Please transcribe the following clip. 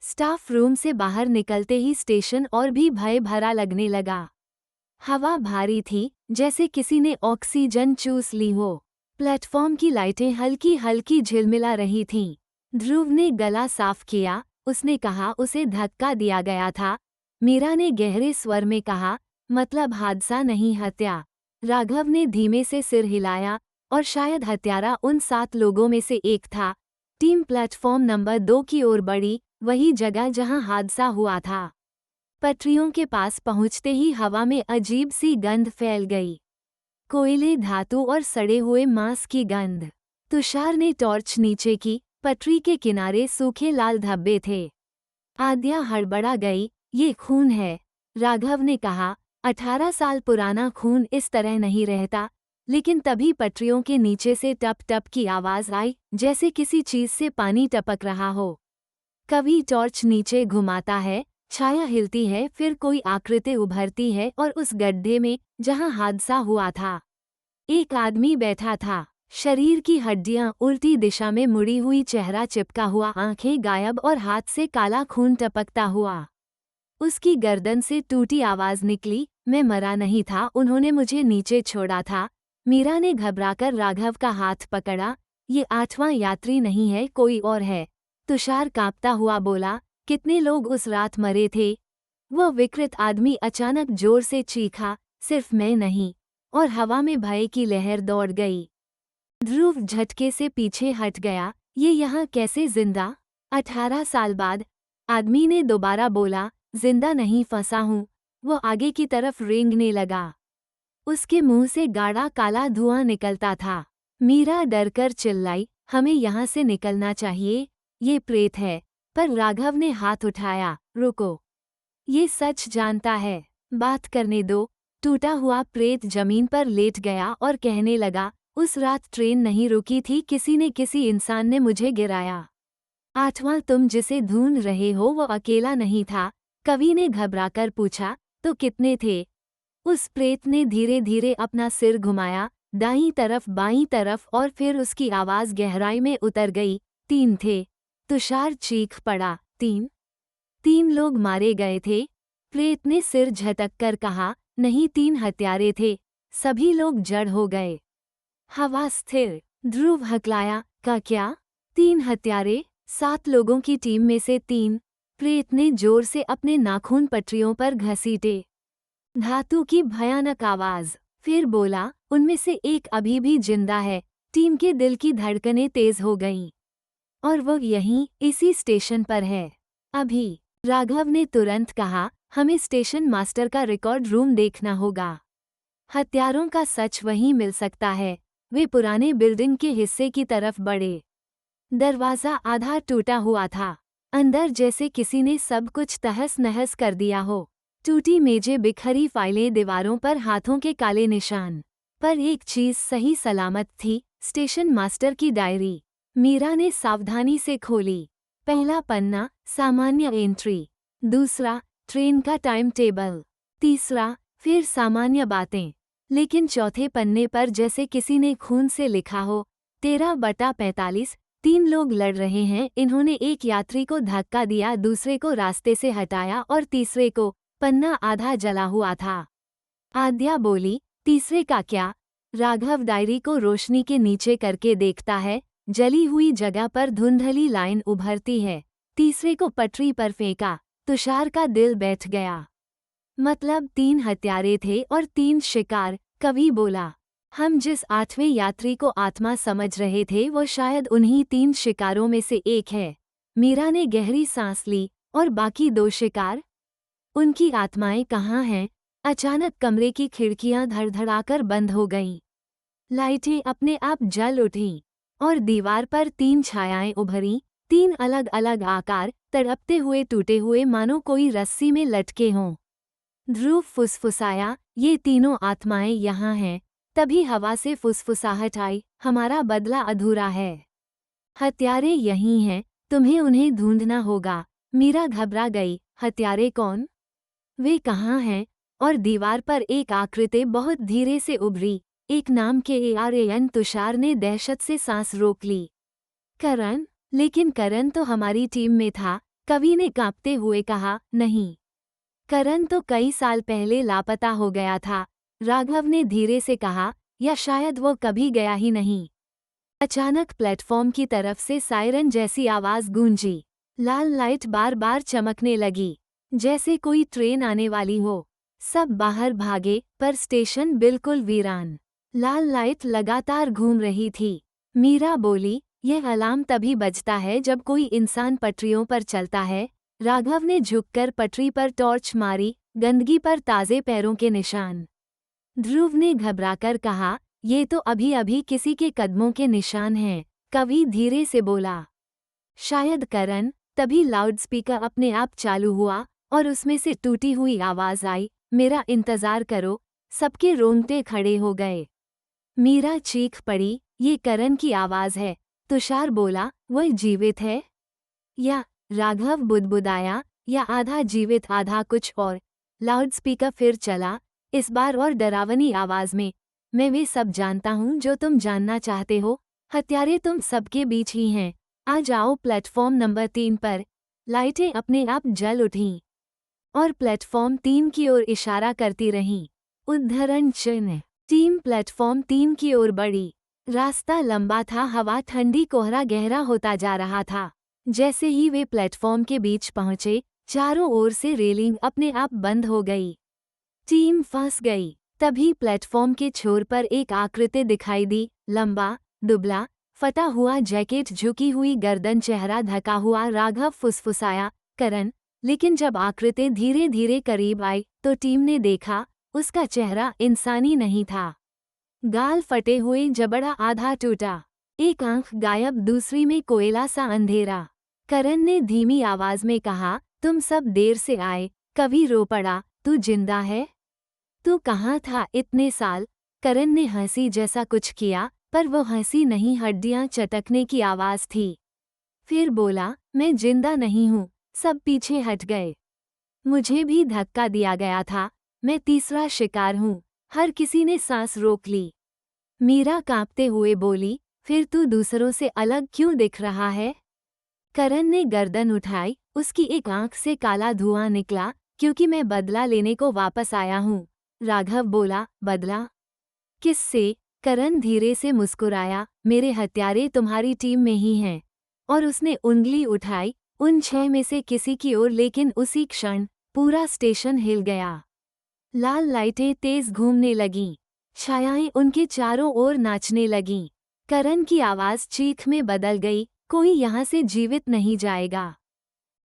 Staff room से बाहर निकलते ही स्टेशन और भी भय भरा लगने लगा। हवा भारी थी, जैसे किसी ने ऑक्सीजन चूस ली हो। प्लेटफॉर्म की लाइटें हल्की हल्की झिलमिला रही थीं। ध्रुव ने गला साफ किया, उसने कहा उसे धक्का दिया गया था। मीरा ने गहरे स्वर में कहा, मतलब हादसा नहीं हत्या। राघव ने धीमे से सिर हिलाया, और शायद हत्यारा उन 7 लोगों में से एक था। टीम प्लेटफॉर्म नंबर 2 की ओर बढ़ी, वही जगह जहां हादसा हुआ था। पटरियों के पास पहुंचते ही हवा में अजीब सी गंध फैल गई। कोयले, धातु और सड़े हुए मांस की गंध। तुषार ने टॉर्च नीचे की, पटरी के किनारे सूखे लाल धब्बे थे। आद्या हड़बड़ा गई, ये खून है। राघव ने कहा, 18 साल पुराना खून इस तरह नहीं रहता। लेकिन तभी पटरियों के नीचे से टप टप की आवाज आई, जैसे किसी चीज से पानी टपक रहा हो। कभी टॉर्च नीचे घुमाता है, छाया हिलती है, फिर कोई आकृति उभरती है और उस गड्ढे में, जहां हादसा हुआ था, एक आदमी बैठा था। शरीर की हड्डियां उल्टी दिशा में मुड़ी हुई, चेहरा चिपका हुआ, आंखें गायब और हाथ से काला खून टपकता हुआ। उसकी गर्दन से टूटी आवाज निकली, मैं मरा नहीं था, उन्होंने मुझे नीचे छोड़ा था। मीरा ने घबराकर राघव का हाथ पकड़ा, ये 8वां यात्री नहीं है, कोई और है। तुषार कांपता हुआ बोला, कितने लोग उस रात मरे थे? वह विकृत आदमी अचानक जोर से चीखा, सिर्फ मैं नहीं। और हवा में भय की लहर दौड़ गई। ध्रुव झटके से पीछे हट गया, ये यहाँ कैसे जिंदा? 18 साल बाद? आदमी ने दोबारा बोला, जिंदा नहीं, फंसा हूँ। वो आगे की तरफ रेंगने लगा। उसके मुंह से गाढ़ा काला धुआं निकलता था। मीरा डरकर चिल्लाई, हमें यहाँ से निकलना चाहिए, ये प्रेत है। पर राघव ने हाथ उठाया, रुको। ये सच जानता है, बात करने दो। टूटा हुआ प्रेत जमीन पर लेट गया और कहने लगा, उस रात ट्रेन नहीं रुकी थी, किसी इंसान ने मुझे गिराया। 8वां तुम जिसे ढूंढ रहे हो वो अकेला नहीं था। कवि ने घबराकर पूछा, तो कितने थे? उस प्रेत ने धीरे धीरे अपना सिर घुमाया, दाईं तरफ बाईं तरफ, और फिर उसकी आवाज गहराई में उतर गई, 3 थे। तुषार चीख पड़ा, 3? 3 लोग मारे गए थे? प्रेत ने सिर झटककर कहा, नहीं, 3 हत्यारे थे। सभी लोग जड़ हो गए। हवा स्थिर। ध्रुव हकलाया, का क्या? 3 हत्यारे? 7 लोगों की टीम में से 3? प्रेत ने जोर से अपने नाखून पटरियों पर घसीटे। धातु की भयानक आवाज। फिर बोला, उनमें से एक अभी भी जिंदा है। टीम के दिल की धड़कनें तेज हो गईं। और वो यहीं, इसी स्टेशन पर है। अभी। राघव ने तुरंत कहा, हमें स्टेशन मास्टर का रिकॉर्ड रूम देखना होगा। हत्यारों का सच वहीं मिल सकता है। वे पुराने बिल्डिंग के हिस्से की तरफ बढ़े। दरवाजा आधा टूटा हुआ था। अंदर जैसे किसी ने सब कुछ तहस नहस कर दिया हो। टूटी मेजें, बिखरी फाइलें, दीवारों पर हाथों के काले निशान। पर एक चीज सही सलामत थी, स्टेशन मास्टर की डायरी। मीरा ने सावधानी से खोली। पहला पन्ना, सामान्य एंट्री। दूसरा, ट्रेन का टाइम टेबल। तीसरा, फिर सामान्य बातें। लेकिन चौथे पन्ने पर जैसे किसी ने खून से लिखा हो, 13/45। 3 लोग लड़ रहे हैं, इन्होंने एक यात्री को धक्का दिया, दूसरे को रास्ते से हटाया और तीसरे को। पन्ना आधा जला हुआ था। आद्या बोली, तीसरे का क्या? राघव डायरी को रोशनी के नीचे करके देखता है, जली हुई जगह पर धुंधली लाइन उभरती है। तीसरे को पटरी पर फेंका। तुषार का दिल बैठ गया। मतलब 3 हत्यारे थे और 3 शिकार, कवि बोला। हम जिस 8वें यात्री को आत्मा समझ रहे थे वो शायद उन्हीं 3 शिकारों में से एक है। मीरा ने गहरी सांस ली, और बाकी 2 शिकार? उनकी आत्माएं कहाँ हैं? अचानक कमरे की खिड़कियां धड़धड़ाकर बंद हो गईं। लाइटें अपने आप जल उठीं, और दीवार पर 3 छायाएं उभरीं, 3 अलग अलग आकार, तड़पते हुए, टूटे हुए, मानो कोई रस्सी में लटके हों। ध्रुव फुसफुसाया, ये तीनों आत्माएं यहाँ हैं। तभी हवा से फुसफुसाहट आई, हमारा बदला अधूरा है। हत्यारे यहीं हैं, तुम्हें उन्हें ढूंढना होगा। मीरा घबरा गई, हत्यारे कौन? वे कहाँ हैं? और दीवार पर एक आकृति बहुत धीरे से उभरी, एक नाम के ARAN। तुषार ने दहशत से सांस रोक ली। करण? लेकिन करण तो हमारी टीम में था। कवि ने कांपते हुए कहा, नहीं, करण तो कई साल पहले लापता हो गया था। राघव ने धीरे से कहा, या शायद वो कभी गया ही नहीं। अचानक प्लेटफॉर्म की तरफ से सायरन जैसी आवाज गूंजी। लाल लाइट बार बार चमकने लगी, जैसे कोई ट्रेन आने वाली हो। सब बाहर भागे, पर स्टेशन बिल्कुल वीरान। लाल लाइट लगातार घूम रही थी। मीरा बोली, यह अलार्म तभी बजता है जब कोई इंसान पटरियों पर चलता है। राघव ने झुककर पटरी पर टॉर्च मारी, गंदगी पर ताजे पैरों के निशान। ध्रुव ने घबराकर कहा, ये तो अभी अभी किसी के कदमों के निशान हैं। कवि धीरे से बोला, शायद करण। तभी लाउडस्पीकर अपने आप चालू हुआ और उसमें से टूटी हुई आवाज आई, मेरा इंतजार करो। सबके रोंगटे खड़े हो गए। मीरा चीख पड़ी, ये करण की आवाज है। तुषार बोला, वह जीवित है? या, राघव बुदबुदाया, या आधा जीवित आधा कुछ और। लाउडस्पीकर फिर चला, इस बार और डरावनी आवाज में, मैं वे सब जानता हूँ जो तुम जानना चाहते हो। हत्यारे तुम सबके बीच ही हैं। आ जाओ प्लेटफॉर्म नंबर 3 पर। लाइटें अपने आप जल उठीं और प्लेटफॉर्म 3 की ओर इशारा करती रहीं। उद्धरण चिन्ह। टीम प्लेटफॉर्म 3 की ओर बढ़ी। रास्ता लंबा था, हवा ठंडी, कोहरा गहरा होता जा रहा था। जैसे ही वे प्लेटफॉर्म के बीच पहुंचे, चारों ओर से रेलिंग अपने आप बंद हो गई। टीम फंस गई। तभी प्लेटफॉर्म के छोर पर एक आकृति दिखाई दी, लंबा, दुबला, फटा हुआ जैकेट, झुकी हुई गर्दन, चेहरा ढका हुआ। राघव फुसफुसाया, करण। लेकिन जब आकृति धीरे धीरे करीब आई तो टीम ने देखा, उसका चेहरा इंसानी नहीं था। गाल फटे हुए, जबड़ा आधा टूटा, एक आंख गायब, दूसरी में कोयला सा अंधेरा। करण ने धीमी आवाज में कहा, तुम सब देर से आए। कवि रो पड़ा, तू जिंदा है? तू कहाँ था इतने साल? करण ने हंसी जैसा कुछ किया, पर वो हंसी नहीं, हड्डियां चटकने की आवाज थी। फिर बोला, मैं जिंदा नहीं हूँ। सब पीछे हट गए। मुझे भी धक्का दिया गया था। मैं तीसरा शिकार हूँ। हर किसी ने सांस रोक ली। मीरा कांपते हुए बोली, फिर तू दूसरों से अलग क्यों दिख रहा है? करण ने गर्दन उठाई, उसकी एक आंख से काला धुआं निकला, क्योंकि मैं बदला लेने को वापस आया हूँ। राघव बोला, बदला? किससे? करण धीरे से मुस्कुराया, मेरे हत्यारे तुम्हारी टीम में ही हैं। और उसने उंगली उठाई, उन 6 में से किसी की ओर, लेकिन उसी क्षण पूरा स्टेशन हिल गया। लाल लाइटें तेज घूमने लगीं, छायाएं उनके चारों ओर नाचने लगीं। करण की आवाज चीख में बदल गई, कोई यहाँ से जीवित नहीं जाएगा।